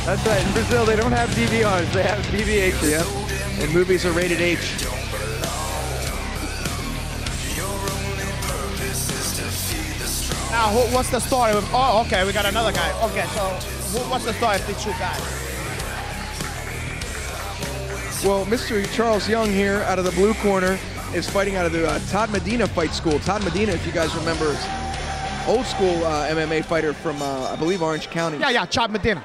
That's right. In Brazil, they don't have DVRs. They have DVHs. Yep. And movies are rated H. Now, what's the story? Oh, okay, we got another guy. Okay, so what's the story of these two guys? Well, Mr. Charles Young here out of the blue corner is fighting out of the Todd Medina fight school. Todd Medina, if you guys remember, is old school MMA fighter from, I believe, Orange County. Yeah, Todd Medina.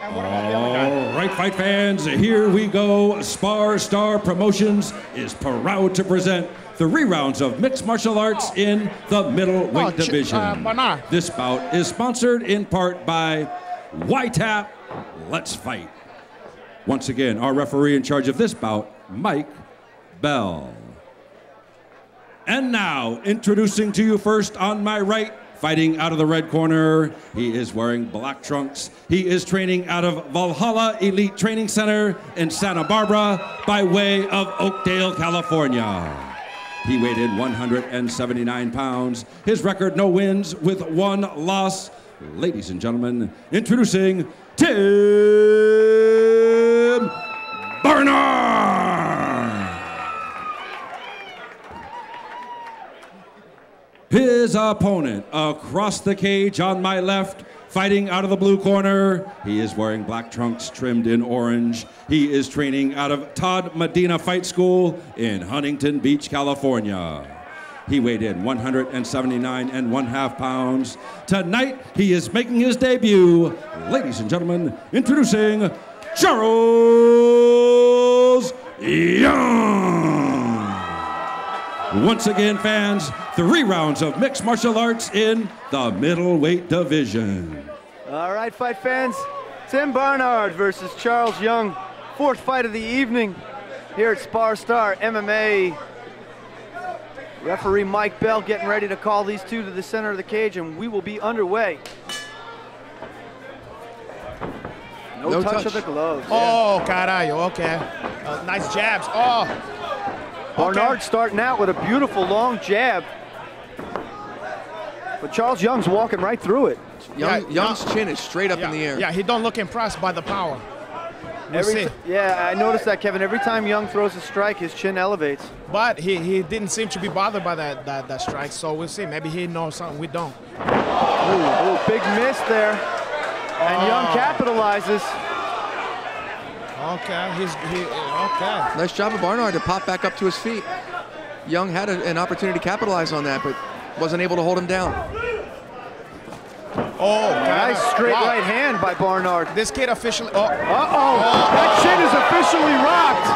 All right, fight fans, here we go. Spar Star Promotions is proud to present 3 rounds of mixed martial arts in the middleweight division. Barnard. This bout is sponsored in part by YTAP Let's Fight. Once again, our referee in charge of this bout, Mike Bell. And now, introducing to you first on my right, fighting out of the red corner, he is wearing black trunks. He is training out of Valhalla Elite Training Center in Santa Barbara by way of Oakdale, California. He weighed in 179 pounds. His record, no wins with 1 loss. Ladies and gentlemen, introducing Tim Barnard. His opponent across the cage on my left, fighting out of the blue corner. He is wearing black trunks trimmed in orange. He is training out of Todd Medina Fight School in Huntington Beach, California. He weighed in 179.5 pounds. Tonight, he is making his debut. Ladies and gentlemen, introducing Charles Young. Once again, fans, 3 rounds of mixed martial arts in the middleweight division. All right, fight fans. Tim Barnard versus Charles Young. 4th fight of the evening here at Spar Star MMA. Referee Mike Bell getting ready to call these two to the center of the cage, and we will be underway. No touch of the gloves. Oh, caralho, okay. Nice jabs. Oh. Barnard starting out with a beautiful long jab. But Charles Young's walking right through it. Young's chin is straight up in the air. Yeah, he don't look impressed by the power. Yeah, I noticed that, Kevin. Every time Young throws a strike, his chin elevates. But he didn't seem to be bothered by that strike, so we'll see. Maybe he knows something we don't. Ooh, big miss there. And Young capitalizes. Okay, okay. Nice job of Barnard to pop back up to his feet. Young had an opportunity to capitalize on that, but wasn't able to hold him down. Oh, nice straight right hand by Barnard. This kid officially. That chin is officially rocked.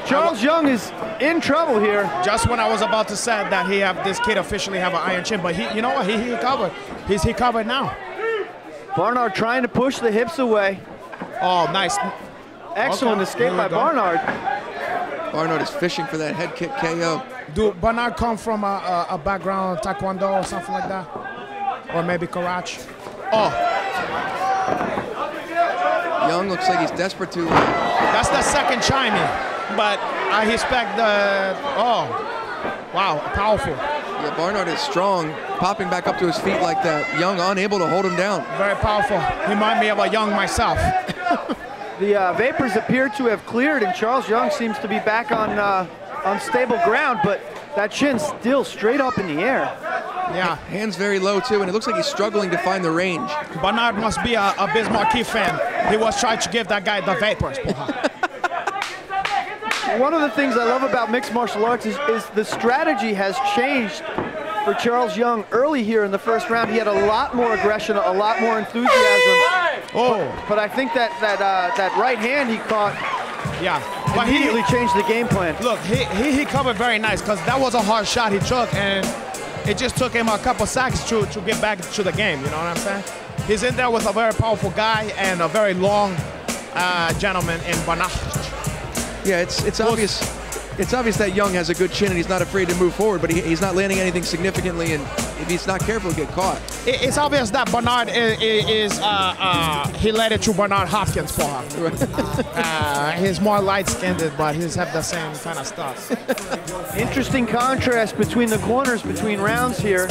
Charles Young is in trouble here. Just when I was about to say that this kid officially have an iron chin, but you know what? He covered. He covered now. Barnard trying to push the hips away. Oh, nice. Excellent escape by Barnard. Barnard is fishing for that head kick KO. Do Barnard come from a background taekwondo or something like that? Or maybe karate? Oh. Young looks like he's desperate to... That's the second chiming, but I expect the... Oh, wow, powerful. Yeah, Barnard is strong, popping back up to his feet like that. Young unable to hold him down. Very powerful. Remind me of a Young myself. The vapors appear to have cleared, and Charles Young seems to be back on stable ground, but that chin's still straight up in the air. Yeah. Hands very low, too, and it looks like he's struggling to find the range. Barnard must be a Bismarck fan. He was trying to give that guy the vapors. One of the things I love about mixed martial arts is the strategy has changed for Charles Young. Early here in the first round, he had a lot more aggression, a lot more enthusiasm. Oh. But I think that right hand he caught, yeah, immediately changed the game plan. Look, he covered very nice, because that was a hard shot he took, and it just took him a couple seconds to get back to the game, you know what I'm saying? He's in there with a very powerful guy and a very long gentleman in Barnard. Yeah, it's obvious. It's obvious that Young has a good chin and he's not afraid to move forward, but he's not landing anything significantly, and if he's not careful, he'll get caught. It's obvious that Barnard he led it to Bernard Hopkins for him. He's more light-skinned, but he's have the same kind of stuff. Interesting contrast between the corners between rounds here.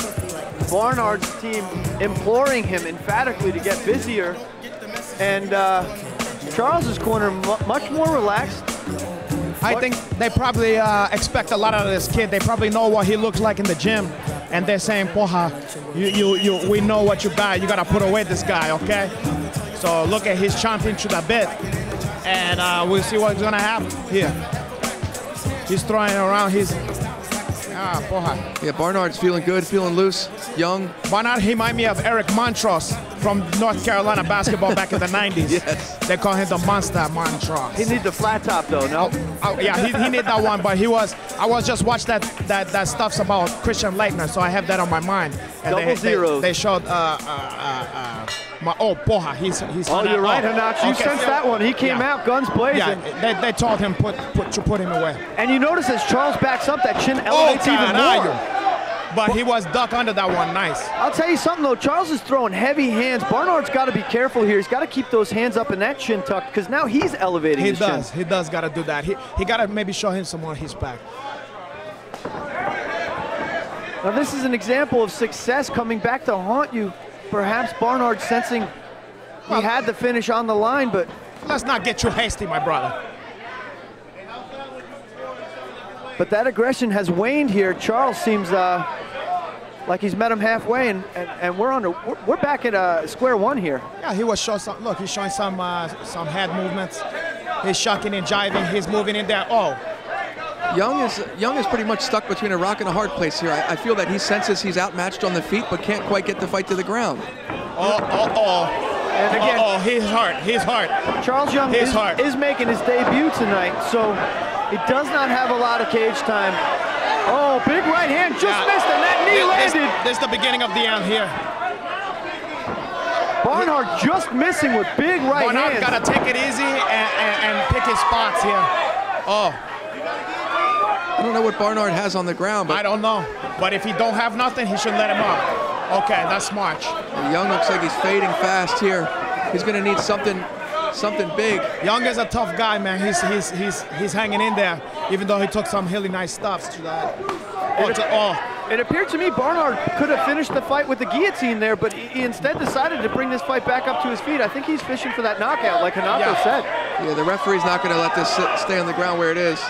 Barnard's team imploring him emphatically to get busier. And Charles's corner much more relaxed. I think they probably expect a lot out of this kid. They probably know what he looks like in the gym, and they're saying, "Poha, we know what you got. You gotta put away this guy, okay?" So look at his chanting to the bit, and we'll see what's gonna happen here. He's throwing around his. Poha. Yeah, Barnard's feeling good, feeling loose, young. Barnard, he reminds me of Eric Montross from North Carolina basketball back in the 90s. Yes. They call him the Monster Montross. He needs the flat top though, no? Yeah, he need that one, but I was just watched that stuff's about Christian Leitner, so I have that on my mind. And Double zeros. They showed Poha, he's oh, you're right, Hanachi. You sensed that one. He came out guns blazing. Yeah, they told him put him away. And you notice as Charles backs up, that chin elevates even more. But he was ducked under that one, nice. I'll tell you something though, Charles is throwing heavy hands. Barnard's got to be careful here. He's got to keep those hands up and that chin tucked, because now he's elevating his chin. He does got to do that. He got to maybe show him some more his back. Now this is an example of success coming back to haunt you. Perhaps Barnard sensing he had the finish on the line, but... Let's not get too hasty, my brother. But that aggression has waned here. Charles seems like he's met him halfway, and we're back at square one here. Yeah, he was showing some. Look, he's showing some head movements. He's shucking and jiving. He's moving in there. Oh. Young is pretty much stuck between a rock and a hard place here. I feel that he senses he's outmatched on the feet, but can't quite get the fight to the ground. And again, he's hard. He's hard. Charles Young is making his debut tonight, so he does not have a lot of cage time. Oh, big right hand, just missed, and that knee landed. This is the beginning of the end here. Barnard just missing with big right hands. Barnard gotta take it easy and pick his spots here. Oh. I don't know what Barnard has on the ground, but I don't know. But if he don't have nothing, he should let him up. Okay, that's smart. Young looks like he's fading fast here. He's gonna need something big. Young is a tough guy, man. He's hanging in there, even though he took some really nice stuffs to that. It appeared to me Barnard could have finished the fight with the guillotine there, but he instead decided to bring this fight back up to his feet. I think he's fishing for that knockout, like Hanato said. Yeah, the referee's not going to let this stay on the ground where it is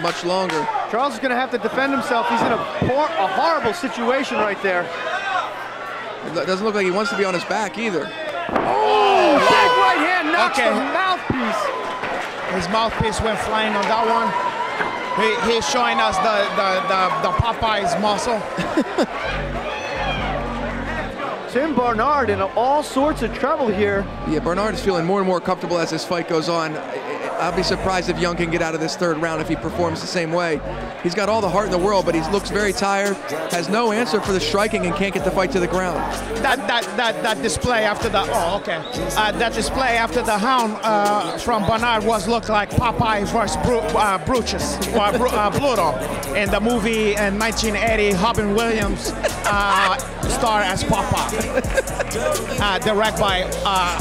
much longer. Charles is going to have to defend himself. He's in a horrible situation right there. It doesn't look like he wants to be on his back either. Oh, big right hand knocks the mouthpiece. His mouthpiece went flying on that one. He's showing us the Popeye's muscle. Tim Barnard in all sorts of trouble here. Yeah, Barnard is feeling more and more comfortable as this fight goes on. I'll be surprised if Young can get out of this third round if he performs the same way. He's got all the heart in the world, but he looks very tired, has no answer for the striking, and can't get the fight to the ground. That display after the that display after the hound from Barnard looked like Popeye versus Brutus, Pluto, in the movie in 1980. Robin Williams starred as Popeye, directed by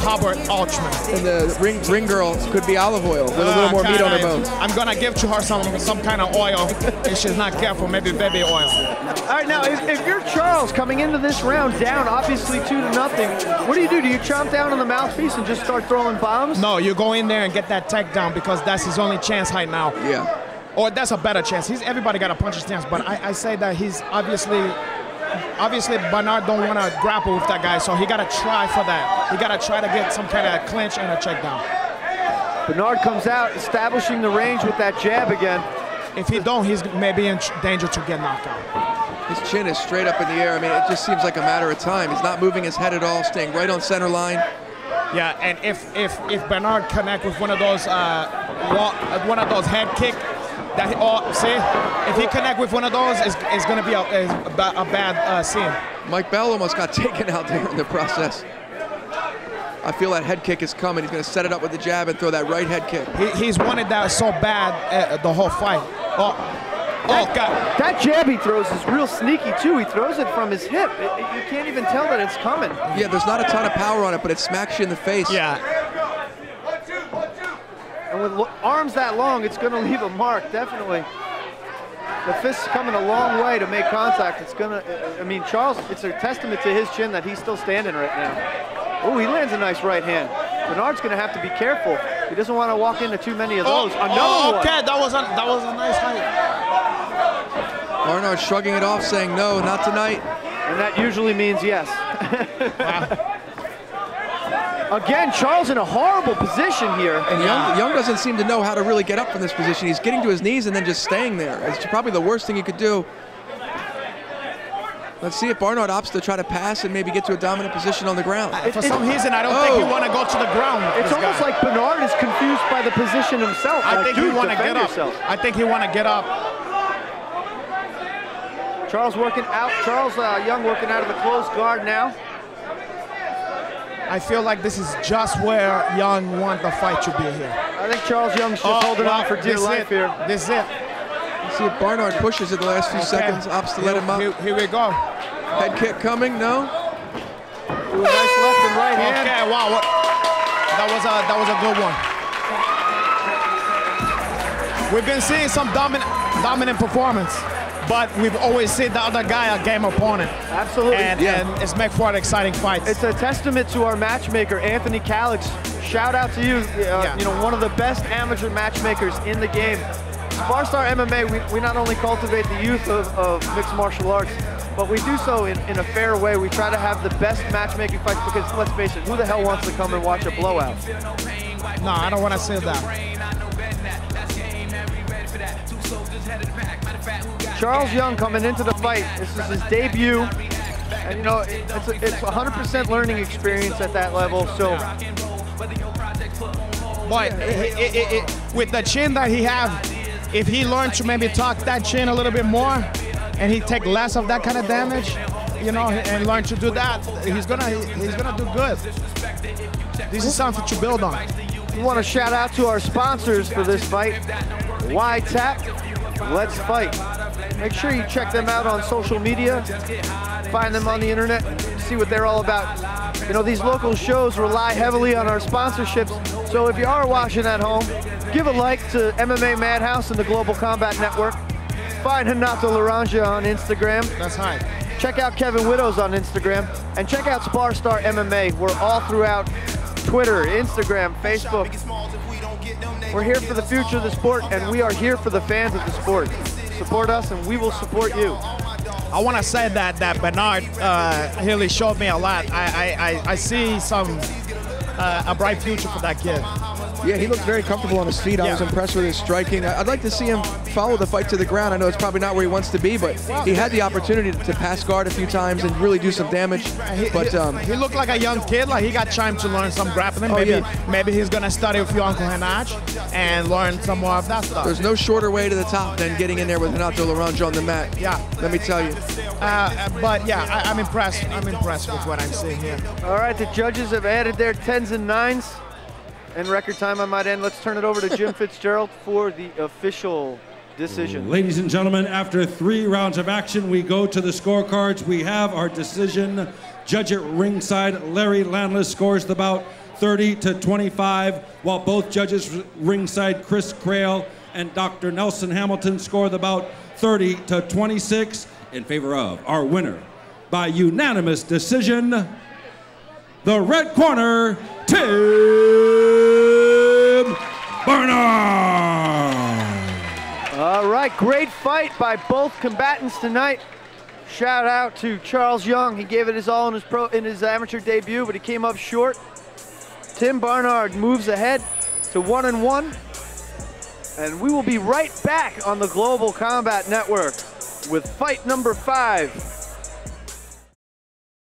Howard Altman. And the ring girl could be olive oil with a little more meat on her bones. I'm gonna give to her some kind of oil if she's not careful, maybe baby oil. All right, now if you're Charles coming into this round down, obviously 2-0, what do? Do you chomp down on the mouthpiece and just start throwing bombs? No, you go in there and get that takedown because that's his only chance right now. Yeah. Or that's a better chance. Everybody got a puncher's chance, but I say that he's obviously Barnard don't want to grapple with that guy, so he got to try for that. He got to try to get some kind of clinch and a takedown. Barnard comes out, establishing the range with that jab again. If he don't, he's maybe in danger to get knocked out. His chin is straight up in the air. I mean, it just seems like a matter of time. He's not moving his head at all, staying right on center line. Yeah, and if Barnard connect with one of those head kick, if he connect with one of those, it's going to be a bad scene. Mike Bell almost got taken out there in the process. I feel that head kick is coming. He's going to set it up with the jab and throw that right head kick. He's wanted that so bad the whole fight. Oh, God. That jab he throws is real sneaky, too. He throws it from his hip. You can't even tell that it's coming. Yeah, there's not a ton of power on it, but it smacks you in the face. Yeah. And with arms that long, it's going to leave a mark, definitely. The fist's coming a long way to make contact. It's going to, I mean, Charles, it's a testament to his chin that he's still standing right now. Oh, he lands a nice right hand. Barnard's going to have to be careful. He doesn't want to walk into too many of those. Another one. Okay, that was a nice height. Barnard shrugging it off, saying no, not tonight. And that usually means yes. Wow. Again, Charles in a horrible position here. And Young doesn't seem to know how to really get up from this position. He's getting to his knees and then just staying there. It's probably the worst thing he could do. Let's see if Barnard opts to try to pass and maybe get to a dominant position on the ground. For some reason, I don't think he want to go to the ground. It's almost like Barnard is confused by the position himself. I like, think he want to get up. Yourself. I think he want to get up. Charles working out. Charles Young working out of the closed guard now. I feel like this is just where Young want the fight to be here. I think Charles Young's just holding on for dear life here. This is it. Let's see if Barnard pushes it the last few seconds, opts to let him up. Here we go. Head kick coming, no? Ooh, nice left and right hand. Okay, wow. That was a good one. We've been seeing some dominant performance, but we've always seen the other guy a game opponent. Absolutely. And it's make for an exciting fight. It's a testament to our matchmaker, Anthony Calix. Shout out to you. You know, one of the best amateur matchmakers in the game. Spar MMA, we not only cultivate the youth of mixed martial arts, but we do so in a fair way. We try to have the best matchmaking fights because, let's face it, who the hell wants to come and watch a blowout? No, I don't want to say that. Charles Young coming into the fight. This is his debut. And, you know, it's 100% learning experience at that level, so. But with the chin that he have, if he learned to maybe tuck that chin a little bit more, and he take less of that kind of damage, you know, and learn to do that, he's gonna do good. This is something to build on. We want to shout out to our sponsors for this fight. YTAP, Let's Fight. Make sure you check them out on social media, find them on the internet, see what they're all about. You know, these local shows rely heavily on our sponsorships, so if you are watching at home, give a like to MMA Madhouse and the Global Combat Network. Find Hanato Laranja on Instagram. That's right. Check out Kevin Widows on Instagram, and check out Spar MMA. We're all throughout Twitter, Instagram, Facebook. We're here for the future of the sport, and we are here for the fans of the sport. Support us, and we will support you. I want to say that Barnard really showed me a lot. I see a bright future for that kid. Yeah, he looked very comfortable on his feet. I was impressed with his striking. I'd like to see him follow the fight to the ground. I know it's probably not where he wants to be, but he had the opportunity to pass guard a few times and really do some damage. But he looked like a young kid. Like he got time to learn some grappling. Maybe he's gonna study with your Uncle Hanach and learn some more of that stuff. There's no shorter way to the top than getting in there with Hanato Laranja on the mat. Yeah, let me tell you. But yeah, I'm impressed. I'm impressed with what I'm seeing here. All right, the judges have added their 10s and 9s. In record time, I might end. Let's turn it over to Jim Fitzgerald for the official decision. Ladies and gentlemen, after 3 rounds of action, we go to the scorecards. We have our decision. Judge at ringside, Larry Landless scores the bout 30-25, while both judges ringside, Chris Crail and Dr. Nelson Hamilton, score the bout 30-26 in favor of our winner by unanimous decision, the red corner, Tim Barnard. All right, great fight by both combatants tonight. Shout out to Charles Young. He gave it his all in his amateur debut, but he came up short. Tim Barnard moves ahead to 1-1. And we will be right back on the Global Combat Network with fight number 5.